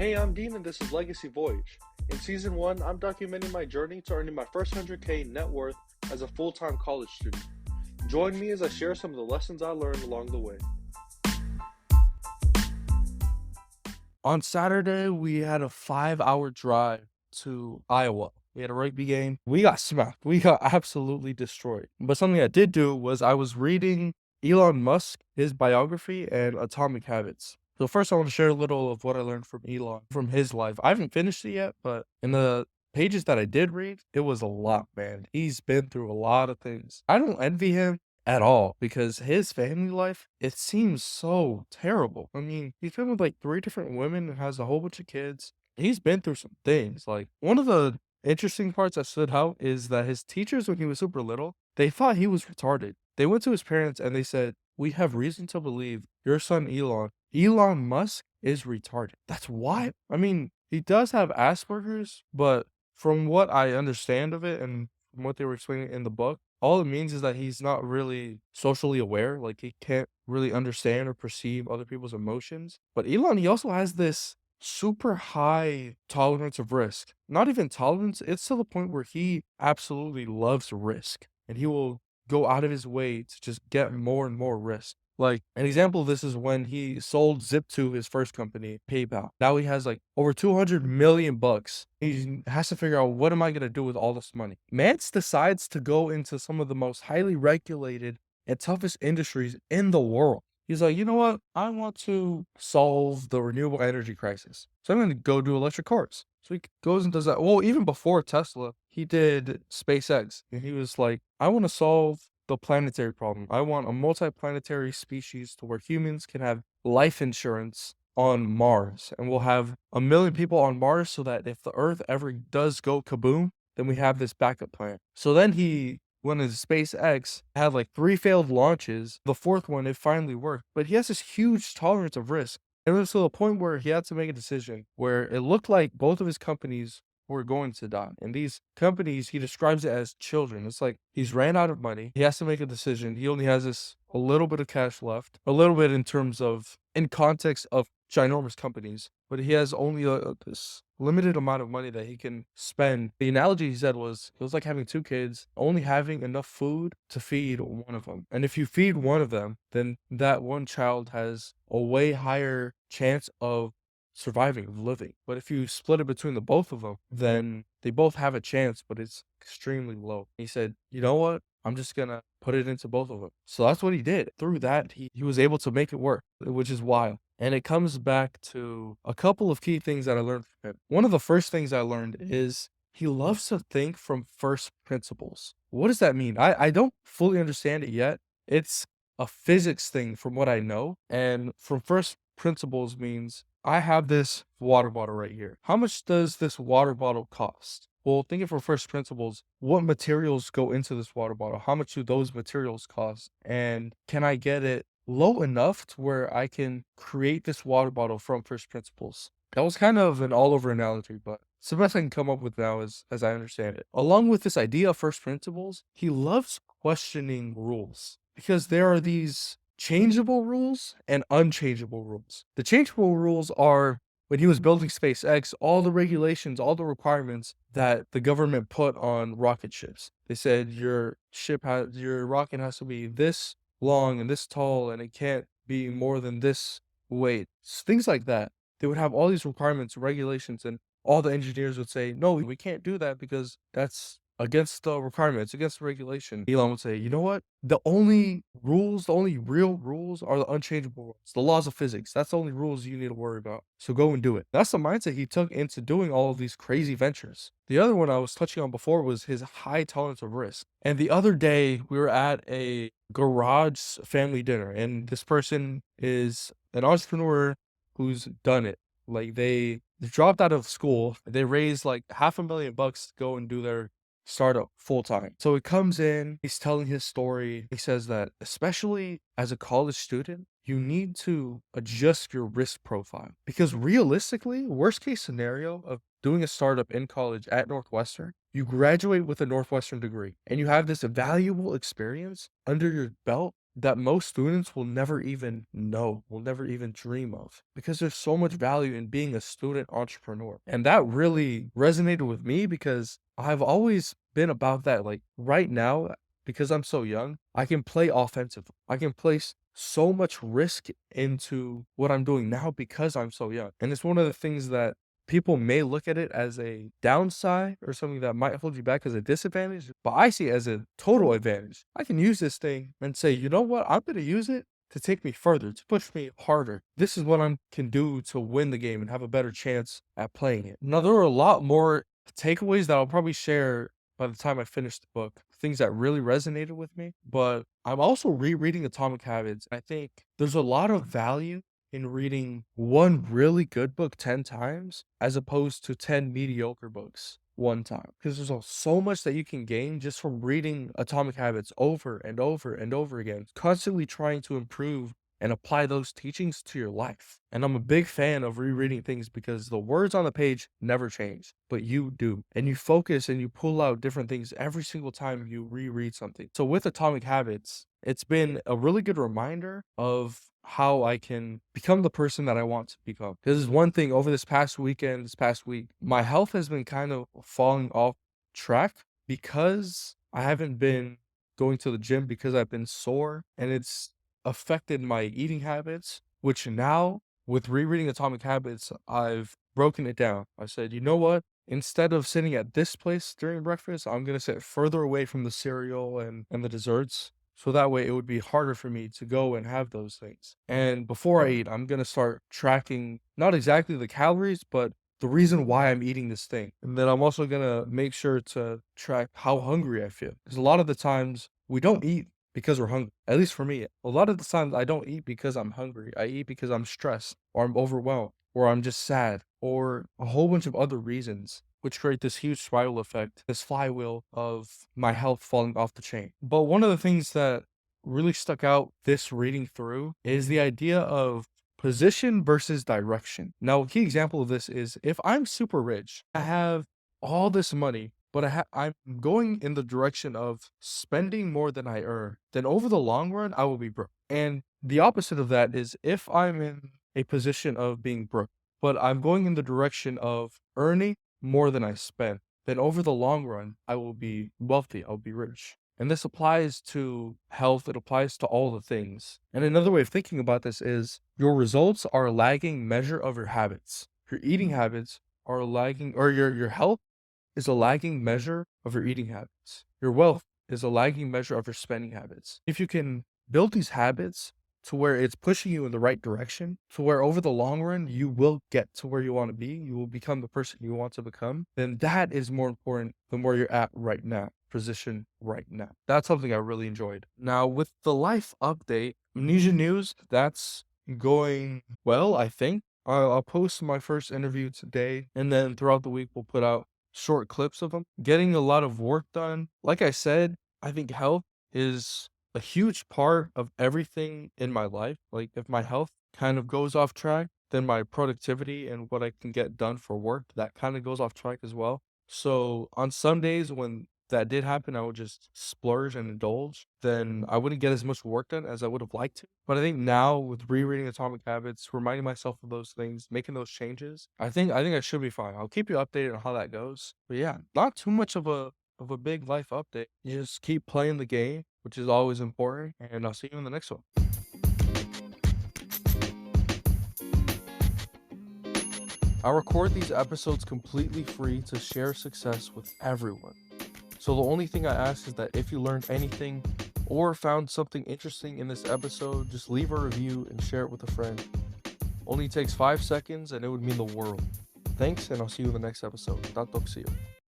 Hey, I'm Dean and this is Legacy Voyage. In Season 1, I'm documenting my journey to earning my first 100K net worth as a full-time college student. Join me as I share some of the lessons I learned along the way. On Saturday, we had a 5-hour drive to Iowa. We had a rugby game. We got smacked. We got absolutely destroyed. But something I did do was I was reading Elon Musk, his biography, and Atomic Habits. So first, I want to share a little of what I learned from Elon, from his life. I haven't finished it yet, but in the pages that I did read, it was a lot, man. He's been through a lot of things. I don't envy him at all, because his family life, it seems so terrible. I mean, he's been with like 3 different women and has a whole bunch of kids. He's been through some things. Like, one of the interesting parts that stood out is that his teachers, when he was super little, they thought he was retarded. They went to his parents and they said, "We have reason to believe your son Elon Musk is retarded." That's why. I mean, he does have Asperger's, but from what I understand of it and from what they were explaining in the book, all it means is that he's not really socially aware, like, he can't really understand or perceive other people's emotions. But Elon, he also has this super high tolerance of risk. Not even tolerance, it's to the point where he absolutely loves risk, and he will go out of his way to just get more and more risk. Like, an example of this is when he sold Zip2, his first company, PayPal. Now he has, like, over 200 million bucks. He has to figure out, what am I gonna do with all this money? Mance decides to go into some of the most highly regulated and toughest industries in the world. He's like, "You know what? I want to solve the renewable energy crisis. So I'm gonna go do electric cars." So he goes and does that. Well, even before Tesla, he did SpaceX, and he was like, "I wanna solve the planetary problem. I want a multi-planetary species to where humans can have life insurance on Mars, and we'll have 1 million people on Mars so that if the Earth ever does go kaboom, then we have this backup plan." So then he went into SpaceX, had like 3 failed launches. The 4th one, it finally worked, but he has this huge tolerance of risk. It was to the point where he had to make a decision where it looked like both of his companies were going to die. And these companies, he describes it as children. It's like he's ran out of money. He has to make a decision. He only has this a little bit of cash left, a little bit in terms of in context of ginormous companies, but he has only this limited amount of money that he can spend. The analogy he said was, it was like having 2 kids, only having enough food to feed one of them. And if you feed one of them, then that one child has a way higher chance of surviving, of living. But if you split it between the both of them, then they both have a chance, but it's extremely low. He said, "You know what? I'm just gonna put it into both of them." So that's what he did. Through that, he was able to make it work, which is wild. And it comes back to a couple of key things that I learned from him. One of the first things I learned is he loves to think from first principles. What does that mean? I don't fully understand it yet. It's a physics thing from what I know. And from first principles means, I have this water bottle right here. How much does this water bottle cost? Well, thinking from first principles, what materials go into this water bottle? How much do those materials cost? And can I get it low enough to where I can create this water bottle from first principles? That was kind of an all over analogy, but it's the best I can come up with now as I understand it. Along with this idea of first principles, he loves questioning rules, because there are these changeable rules and unchangeable rules. The changeable rules are, when he was building SpaceX, all the regulations, all the requirements that the government put on rocket ships. They said your rocket has to be this long and this tall, and it can't be more than this weight. Things like that. They would have all these requirements, regulations, and all the engineers would say, "No, we can't do that because that's against the requirements, against the regulation." Elon would say, "You know what? The only rules, the only real rules are the unchangeable rules, the laws of physics. That's the only rules you need to worry about. So go and do it." That's the mindset he took into doing all of these crazy ventures. The other one I was touching on before was his high tolerance of risk. And the other day, we were at a garage family dinner, and this person is an entrepreneur who's done it. Like, they dropped out of school, they raised like $500,000 to go and do their startup full time. So he comes in, he's telling his story. He says that, especially as a college student, you need to adjust your risk profile, because realistically, worst case scenario of doing a startup in college at Northwestern, you graduate with a Northwestern degree and you have this valuable experience under your belt that most students will never even know, will never even dream of, because there's so much value in being a student entrepreneur. And that really resonated with me because I've always been about that. Like right now, because I'm so young, I can play offensive. I can place so much risk into what I'm doing now because I'm so young. And it's one of the things that people may look at it as a downside or something that might hold you back as a disadvantage, but I see it as a total advantage. I can use this thing and say, you know what? I'm going to use it to take me further, to push me harder. This is what I can do to win the game and have a better chance at playing it. Now, there are a lot more takeaways that I'll probably share by the time I finish the book, things that really resonated with me, but I'm also rereading Atomic Habits. I think there's a lot of value in reading one really good book 10 times as opposed to 10 mediocre books one time. Because there's so much that you can gain just from reading Atomic Habits over and over and over again, constantly trying to improve and apply those teachings to your life. And I'm a big fan of rereading things because the words on the page never change, but you do. And you focus and you pull out different things every single time you reread something. So with Atomic Habits, it's been a really good reminder of how I can become the person that I want to become. This is one thing over this past week, my health has been kind of falling off track because I haven't been going to the gym because I've been sore, and it's affected my eating habits, which now with rereading Atomic Habits, I've broken it down. I said, you know what? Instead of sitting at this place during breakfast, I'm going to sit further away from the cereal and the desserts. So that way it would be harder for me to go and have those things. And before I eat, I'm going to start tracking not exactly the calories, but the reason why I'm eating this thing. And then I'm also going to make sure to track how hungry I feel. Because a lot of the times we don't eat because we're hungry. At least for me, a lot of the times I don't eat because I'm hungry. I eat because I'm stressed or I'm overwhelmed or I'm just sad or a whole bunch of other reasons, which create this huge spiral effect, this flywheel of my health falling off the chain. But one of the things that really stuck out this reading through is the idea of position versus direction. Now, a key example of this is if I'm super rich, I have all this money, but I'm going in the direction of spending more than I earn, then over the long run, I will be broke. And the opposite of that is if I'm in a position of being broke, but I'm going in the direction of earning more than I spend, then over the long run, I will be wealthy, I'll be rich. And this applies to health, it applies to all the things. And another way of thinking about this is your results are a lagging measure of your habits. Your eating habits are a lagging, or your health is a lagging measure of your eating habits. Your wealth is a lagging measure of your spending habits. If you can build these habits to where it's pushing you in the right direction, to where over the long run, you will get to where you want to be, you will become the person you want to become, then that is more important than where you're at right now, position right now. That's something I really enjoyed. Now, with the life update, Amnesia News, that's going well, I think. I'll post my first interview today, and then throughout the week, we'll put out short clips of them. Getting a lot of work done. Like I said, I think health is a huge part of everything in my life. Like if my health kind of goes off track, then my productivity and what I can get done for work, that kind of goes off track as well. So on some days when that did happen, I would just splurge and indulge. Then I wouldn't get as much work done as I would have liked to. But I think now with rereading Atomic Habits, reminding myself of those things, making those changes, I think I should be fine. I'll keep you updated on how that goes. But yeah, not too much of a big life update. You just keep playing the game, which is always important, and I'll see you in the next one. I record these episodes completely free to share success with everyone. So the only thing I ask is that if you learned anything or found something interesting in this episode, just leave a review and share it with a friend. Only takes 5 seconds and it would mean the world. Thanks, and I'll see you in the next episode. Tatok see you.